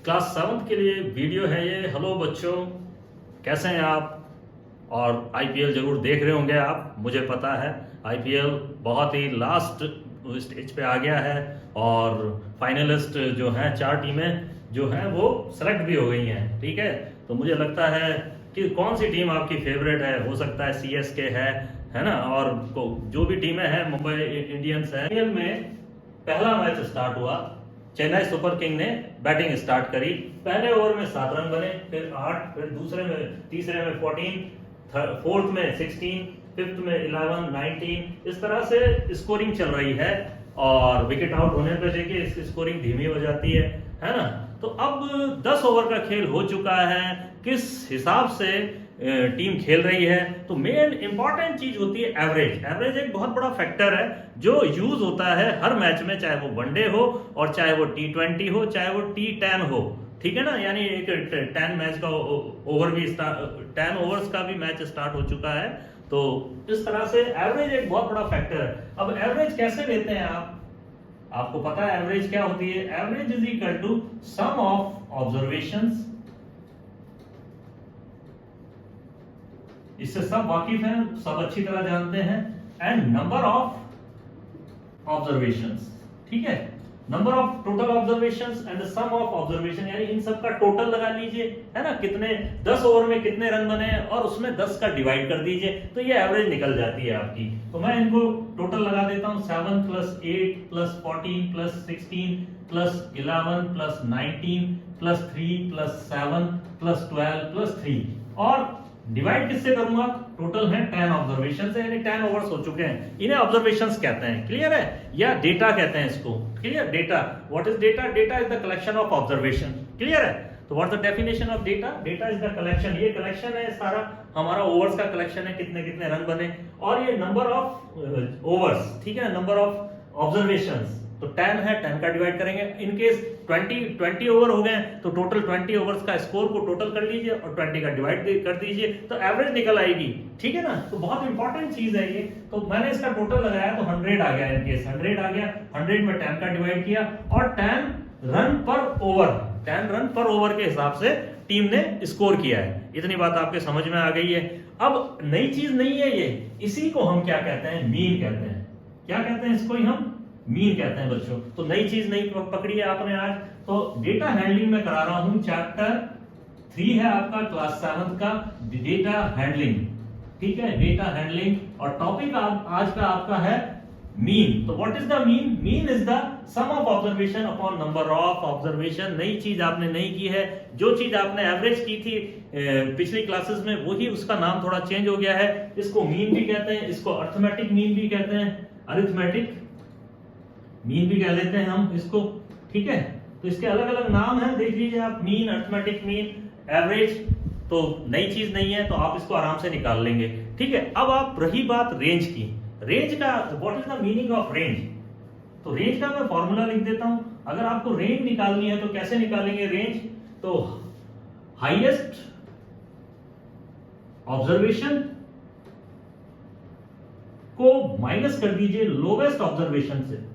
Class 7 के लिए video है ये। हेलो बच्चों, कैसे हैं आप? और आईपीएल जरूर देख रहे होंगे आप, मुझे पता है। आईपीएल बहुत ही लास्ट स्टेज पे आ गया है और फाइनलिस्ट जो हैं 4 टीमें जो हैं वो सेलेक्ट भी हो गई हैं। ठीक है, तो मुझे लगता है कि कौन सी टीम आपकी फेवरेट है। हो सकता है सीएसके है ना, और जो भी टीमें हैं, मुंबई इंडियंस है। आईपीएल में पहला मैच स्टार्ट हुआ, चेन्नई सुपर किंग ने बैटिंग स्टार्ट करी। पहले ओवर में 7 रन बने, फिर 8, फिर तीसरे में 14, फोर्थ में 16, फिफ्थ में 11, 19, इस तरह से स्कोरिंग चल रही है। और विकेट आउट होने पर देखिए इसकी स्कोरिंग धीमी हो जाती है ना। तो अब 10 ओवर का खेल हो चुका है। किस हिसाब से टीम खेल रही है, तो मेन इंपॉर्टेंट चीज होती है एवरेज। एवरेज एक बहुत बड़ा फैक्टर है जो यूज होता है हर मैच में, चाहे वो वनडे हो और चाहे वो T20 हो, चाहे वो T10 हो। ठीक है ना, यानी एक 10 मैच का ओवर भी 10 ओवर्स का भी मैच स्टार्ट हो चुका है। तो इस तरह से एवरेज एक बहुत बड़ा फैक्टर है। अब एवरेज कैसे लेते हैं आपको पता है एवरेज क्या होती है? Average is equal to sum of observations. इससे सब वाकिफ हैं, सब अच्छी तरह जानते हैं। एंड नंबर ऑफ ऑब्जर्वेशंस, ठीक है, number of total observations and sum of observation, यानी इन सब का टोटल लगा लीजिए, है ना। कितने 10 ओवर में कितने रन बने और उसमें 10 का डिवाइड कर दीजिए, तो ये एवरेज निकल जाती है आपकी। तो मैं इनको टोटल लगा देता हूं, 7 + 8 + 14 + 16 + 11 + 19 + 3 + 7 + 12 + 3, और डिवाइड किससे करूंगा? टोटल है 10 ऑब्जर्वेशन से, यानी 10 ओवर्स हो चुके हैं। इन्हें ऑब्जर्वेशंस कहते हैं, क्लियर है, या डेटा कहते हैं इसको। Clear, data. What is data? Data is the collection of observation. Clear है। तो what the definition of data? Data is the collection, ये कलेक्शन है, सारा हमारा ओवर्स का कलेक्शन है, कितने कितने रन बने, और ये नंबर ऑफ ओवर्स, ठीक है, नंबर ऑफ ऑब्जर्वेशंस। तो 10 है, 10 का डिवाइड करेंगे। इन केस 20 ओवर हो गए तो टोटल 20 ओवर्स का स्कोर को टोटल कर लीजिए और 20 का डिवाइड कर दीजिए, तो एवरेज निकल आएगी। ठीक है ना, तो बहुत इंपॉर्टेंट चीज है ये। तो मैंने इसका टोटल लगाया तो 100 आ गया। इन केस 100 आ गया, 100 में 10 का डिवाइड किया और 10 रन पर ओवर के हिसाब से टीम ने स्कोर किया है। इतनी बात आपके समझ में आ गई है। अब नई चीज नहीं है ये, इसी को हम क्या कहते हैं? मीन कहते हैं। क्या कहते हैं इसको? ही हम मीन कहते हैं बच्चों। तो नई चीज नहीं पकड़ी है आपने आज। तो डेटा हैंडलिंग में करा रहा हूं, चैप्टर 3 है आपका क्लास 7 का, डेटा हैंडलिंग। ठीक है, डेटा हैंडलिंग, और टॉपिक आज का आपका है मीन। तो what is the mean? Mean is the sum of observation upon number of observation. नई चीज आपने नहीं की है। जो चीज आपने एवरेज की थी पिछली क्लासेस में, वही उसका नाम थोड़ा चेंज हो गया है। इसको मीन भी कहते हैं, इसको अर्थमेटिक मीन भी कहते हैं, अरिथमेटिक मीन भी कह लेते हैं हम इसको। ठीक है, तो इसके अलग अलग नाम हैं, देख लीजिए आप, मीन, अरिथमेटिक मीन, एवरेज। तो नई चीज नहीं है, तो आप इसको आराम से निकाल लेंगे। ठीक है, अब आप रही बात रेंज की। रेंज का what is the meaning of range? तो रेंज का मैं फॉर्मूला लिख देता हूं। अगर आपको रेंज निकालनी है तो कैसे निकालेंगे रेंज? तो हाईएस्ट ऑब्जर्वेशन को माइनस कर दीजिए लोवेस्ट ऑब्जर्वेशन से।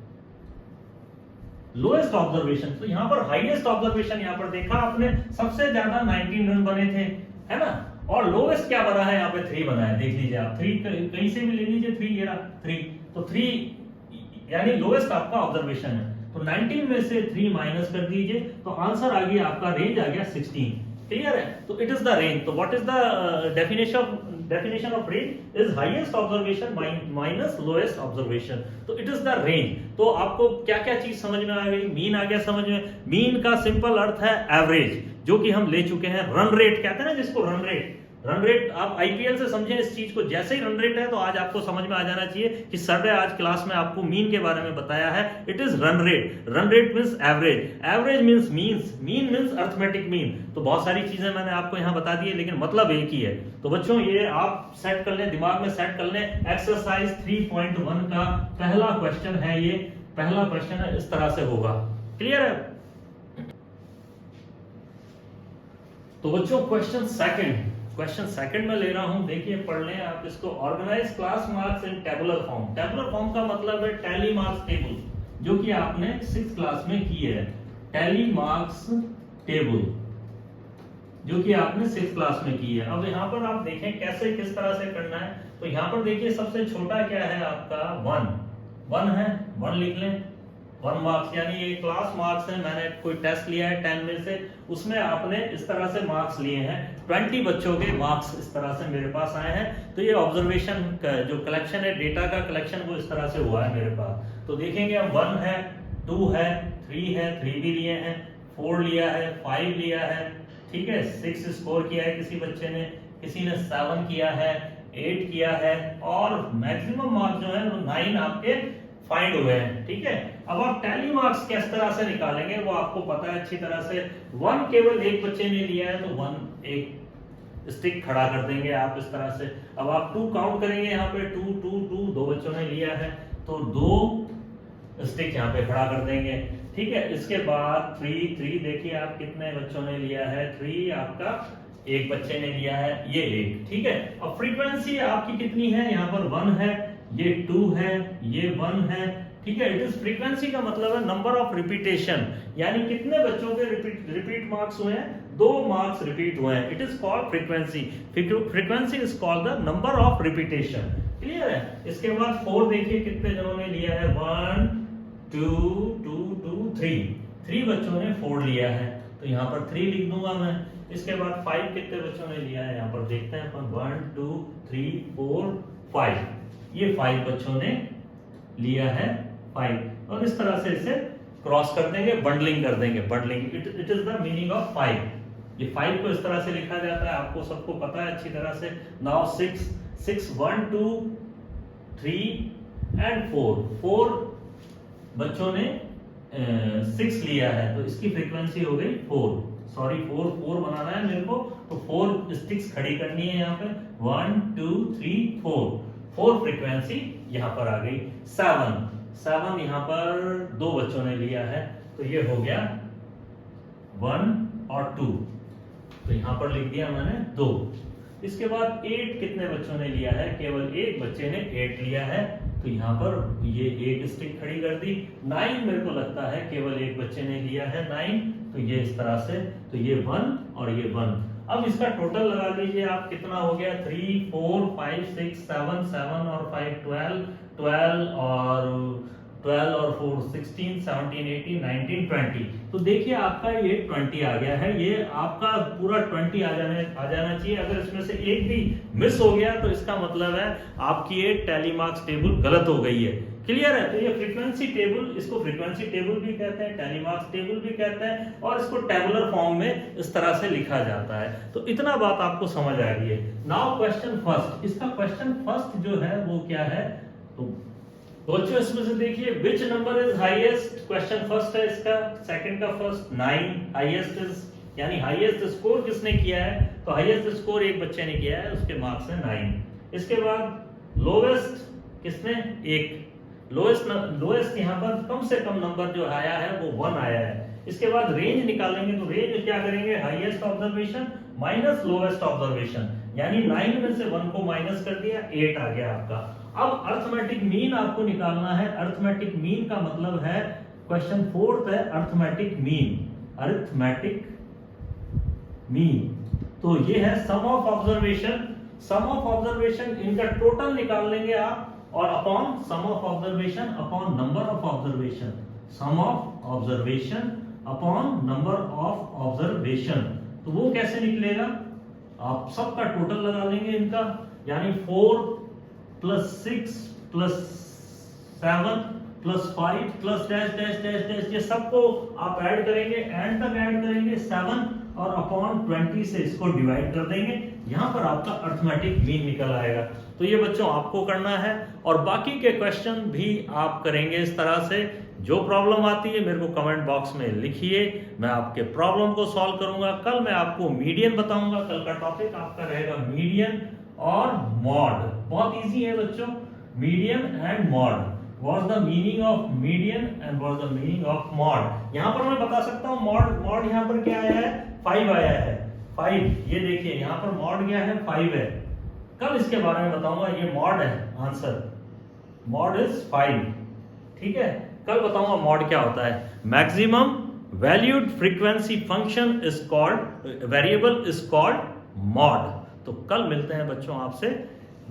लोएस्ट ऑब्जर्वेशन, तो यहां पर हाईएस्ट ऑब्जर्वेशन यहां पर देखा आपने, सबसे ज्यादा 19 रन बने थे, है ना। और लोएस्ट क्या बना है? यहाँ पे 3 बना है, देख लीजिए आप। 3 कहीं से भी ले लीजिए, 3 ये रहा 3, तो 3 यानी लोएस्ट आपका ऑब्जर्वेशन है। तो 19 में से 3 माइनस कर दीजिए, तो आंसर आ गया आपका, रेंज आ गया 16। क्लियर है, तो इट इज द रेंज। तो what is the definition of range? Is highest observation minus lowest observation. तो इट इज द रेंज। तो आपको क्या क्या चीज समझ में आ गई? मीन आ गया समझ में। मीन का सिंपल अर्थ है एवरेज, जो कि हम ले चुके हैं। रन रेट कहते हैं ना जिसको, रन रेट। रन रेट आप आईपीएल से समझें इस चीज को, जैसे ही रन रेट है तो आज आपको समझ में आ जाना चाहिए कि सर ने आज क्लास में आपको मीन के बारे में बताया है। It is run rate. Run rate means average, average means mean means arithmetic mean. तो बहुत सारी चीजें मैंने आपको यहां बता दी है, लेकिन मतलब एक ही है। तो बच्चों ये आप सेट कर लें, दिमाग में सेट कर लें। एक्सरसाइज 3.1 का पहला क्वेश्चन है ये, पहला क्वेश्चन है, इस तरह से होगा। क्लियर है? तो बच्चों क्वेश्चन सेकंड में ले रहा हूं, देखिए पढ़ लें आप इसको। Organise class marks in tabular form. Tabular form का मतलब है टैली मार्क्स टेबल, जो कि आपने 6th क्लास में की है। टैली मार्क्स टेबल जो कि आपने 6th क्लास में की है। अब यहाँ पर आप देखें कैसे किस तरह से करना है। तो यहाँ पर देखिए सबसे छोटा क्या है आपका 1 है, 1 लिख लें। 1 मार्क्स यानी ये क्लास मार्क्स है, मैंने कोई टेस्ट लिया है 10 में से, उसमें आपने इस तरह से मार्क्स लिए हैं। 20 बच्चों के मार्क्स इस तरह से मेरे पास आए हैं। तो ये ऑब्जर्वेशन का जो कलेक्शन है, डेटा का कलेक्शन, वो इस तरह से हुआ है मेरे पास। तो देखेंगे हम 1 है, 2 है, 3 भी लिए हैं, 4 लिया है, 5 लिया है, ठीक है, 6 स्कोर किया है किसी बच्चे ने, किसी ने 7 किया है, 8 किया है, और मैक्सिमम मार्क्स जो है वो 9 आपके फाइंड हुए हैं। ठीक है, अब आप टैली मार्क्स किस तरह से निकालेंगे वो आपको पता है अच्छी तरह से। 1 केवल एक बच्चे ने लिया है तो 1 एक स्टिक खड़ा कर देंगे आप इस तरह से। अब आप 2 काउंट करेंगे, यहाँ पे 2 2 2 2 बच्चों ने लिया है तो 2 स्टिक यहाँ पे खड़ा कर देंगे। ठीक है, इसके बाद 3 देखिए आप कितने बच्चों ने लिया है, 3 आपका एक बच्चे ने लिया है, ये एक। ठीक है, अब फ्रीक्वेंसी आपकी कितनी है, यहाँ पर 1 है, ये 2 है, ये 1 है। ठीक है, इट इज फ्रीक्वेंसी का मतलब है नंबर ऑफ रिपीटेशन, यानी कितने बच्चों के रिपीट मार्क्स हुए हैं, 2 मार्क्स रिपीट हुए हैं। It is called frequency. Frequency is called the number of repetition. Clear है। इसके बाद 4 देखिए कितने जनों ने लिया है, 1 2 2 2 3 बच्चों ने 4 लिया है तो यहाँ पर 3 लिख दूंगा मैं। इसके बाद 5 कितने बच्चों ने लिया है, यहाँ पर देखते हैं अपन, 1 2 3 4 5, ये 5 बच्चों ने लिया है 5, और इस तरह से इसे क्रॉस कर देंगे, बंडलिंग कर देंगे। Bundling it is the meaning of 5। ये 5 को इस तरह से लिखा जाता है, आपको सबको पता है अच्छी तरह से। नाउ 6 1 2 3 एंड 4 बच्चों ने 6 लिया है तो इसकी फ्रीक्वेंसी हो गई 4। सॉरी 4 बनाना है मेरे को, तो 4 स्टिक्स खड़ी करनी है यहाँ पे, 1 2 3 4 फ्रीक्वेंसी यहाँ पर आ गई। 7 यहाँ पर 2 बच्चों ने लिया है तो ये हो गया 1 और 2, तो यहाँ पर लिख दिया मैंने 2। इसके बाद 8 कितने बच्चों ने लिया है, केवल एक बच्चे ने 8 लिया है तो यहाँ पर ये एक स्टिक खड़ी कर दी। 9 मेरे को लगता है केवल एक बच्चे ने लिया है 9, तो ये इस तरह से, तो ये 1 और ये 1। अब इसका टोटल लगा लीजिए आप, कितना हो गया, 3 4 5 6 7 और 5 12 और 4 16 17 18 19 20। तो देखिए आपका ये 20 आ गया है, ये आपका पूरा 20 आ जाना चाहिए। अगर इसमें से एक भी मिस हो गया तो इसका मतलब है आपकी ये टैली मार्क्स टेबल गलत हो गई है। क्लियर है। तो ये फ्रीक्वेंसी टेबल, इसको फ्रीक्वेंसी टेबल भी कहते हैं, टैली मार्क्स टेबल भी कहते हैं, और इसको टेबुलर फॉर्म में इस तरह से लिखा जाता है। तो इतना बात आपको समझ आ गई है। नाउ क्वेश्चन फर्स्ट, इसका क्वेश्चन फर्स्ट जो है वो क्या है, तो बच्चों इसमें से देखिए, which number is highest, question first है इसका, सेकंड का फर्स्ट 9, हाईएस्ट इज, यानी हाईएस्ट स्कोर किसने किया है, तो हाईएस्ट स्कोर एक बच्चे ने किया है, उसके मार्क्स है 9। इसके बाद लोवेस्ट किसने, एक, लोएस्ट यहाँ पर कम से कम नंबर जो आया है वो 1 आया है। इसके बाद रेंज निकालेंगे, तो रेंज क्या करेंगे, highest observation minus lowest observation, यानी 9 में से 1 को माइनस कर दिया, 8 आ गया आपका। अब अर्थमेटिक मीन आपको निकालना है। अर्थमेटिक मीन का मतलब है, क्वेश्चन फोर्थ है अर्थमेटिक मीन। अर्थमेटिक मीन तो ये है sum of observation, sum of observation इनका टोटल निकाल लेंगे आप, और upon sum of observation upon number of observation, sum of observation upon number of observation. तो वो कैसे निकलेगा, आप सबका टोटल लगा लेंगे इनका, यानी 4 + 6 + 7 + 5 + डैश डैश डैश डैश, ये सबको आप ऐड करेंगे, एंड तक ऐड करेंगे 7 और अपॉन 20 से इसको डिवाइड कर देंगे, यहां पर आपका अर्थमेटिक मीन निकल आएगा। तो ये बच्चों आपको करना है, और बाकी के क्वेश्चन भी आप करेंगे इस तरह से। जो प्रॉब्लम आती है मेरे को कमेंट बॉक्स में लिखिए, मैं आपके प्रॉब्लम को सॉल्व करूंगा। कल मैं आपको मीडियन बताऊंगा, कल का टॉपिक आपका रहेगा मीडियन और मॉड। बहुत इजी है बच्चों, median and mod. What's the meaning of median and what's the meaning of mod? यहाँ पर मैं बता सकता हूँ मॉड यहाँ पर क्या आया है, 5 आया है, 5। ये देखिए यहाँ पर मॉड क्या है, 5 है। कल इसके बारे में बताऊंगा, ये मॉड है आंसर, मॉड इज 5। ठीक है, कल बताऊंगा मॉड क्या होता है। Maximum valued frequency function is called, variable is called mod. तो कल मिलते हैं बच्चों आपसे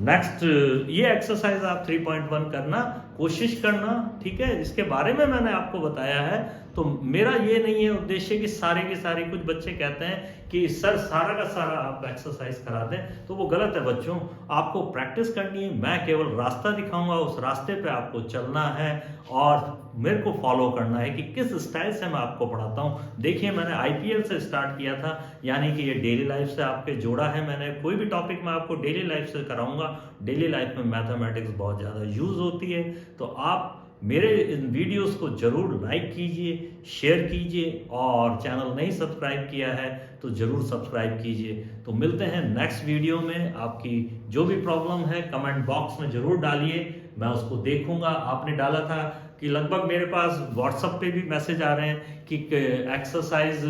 नेक्स्ट। ये एक्सरसाइज आप 3.1 करना, कोशिश करना, ठीक है। इसके बारे में मैंने आपको बताया है। तो मेरा ये नहीं है उद्देश्य कि सारे के सारे, कुछ बच्चे कहते हैं कि सर सारा का सारा आप एक्सरसाइज करा दें, तो वो गलत है बच्चों। आपको प्रैक्टिस करनी है, मैं केवल रास्ता दिखाऊंगा, उस रास्ते पे आपको चलना है और मेरे को फॉलो करना है कि किस स्टाइल से मैं आपको पढ़ाता हूँ। देखिए मैंने आईपीएल से स्टार्ट किया था, यानी कि ये डेली लाइफ से आपके जोड़ा है मैंने। कोई भी टॉपिक मैं आपको डेली लाइफ से कराऊंगा। डेली लाइफ में मैथमेटिक्स बहुत ज़्यादा यूज होती है, तो आप मेरे इन वीडियोस को जरूर लाइक कीजिए, शेयर कीजिए, और चैनल नहीं सब्सक्राइब किया है तो जरूर सब्सक्राइब कीजिए। तो मिलते हैं नेक्स्ट वीडियो में। आपकी जो भी प्रॉब्लम है कमेंट बॉक्स में जरूर डालिए, मैं उसको देखूंगा। आपने डाला था कि लगभग मेरे पास व्हाट्सएप पे भी मैसेज आ रहे हैं कि एक्सरसाइज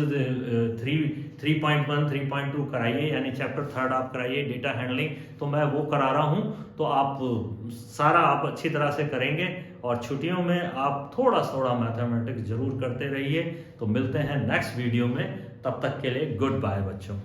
3.1 3.2 कराइए, यानी चैप्टर 3 आप कराइए डेटा हैंडलिंग। तो मैं वो करा रहा हूँ, तो आप सारा आप अच्छी तरह से करेंगे, और छुट्टियों में आप थोड़ा थोड़ा मैथमेटिक्स जरूर करते रहिए। तो मिलते हैं नेक्स्ट वीडियो में, तब तक के लिए गुड बाय बच्चों।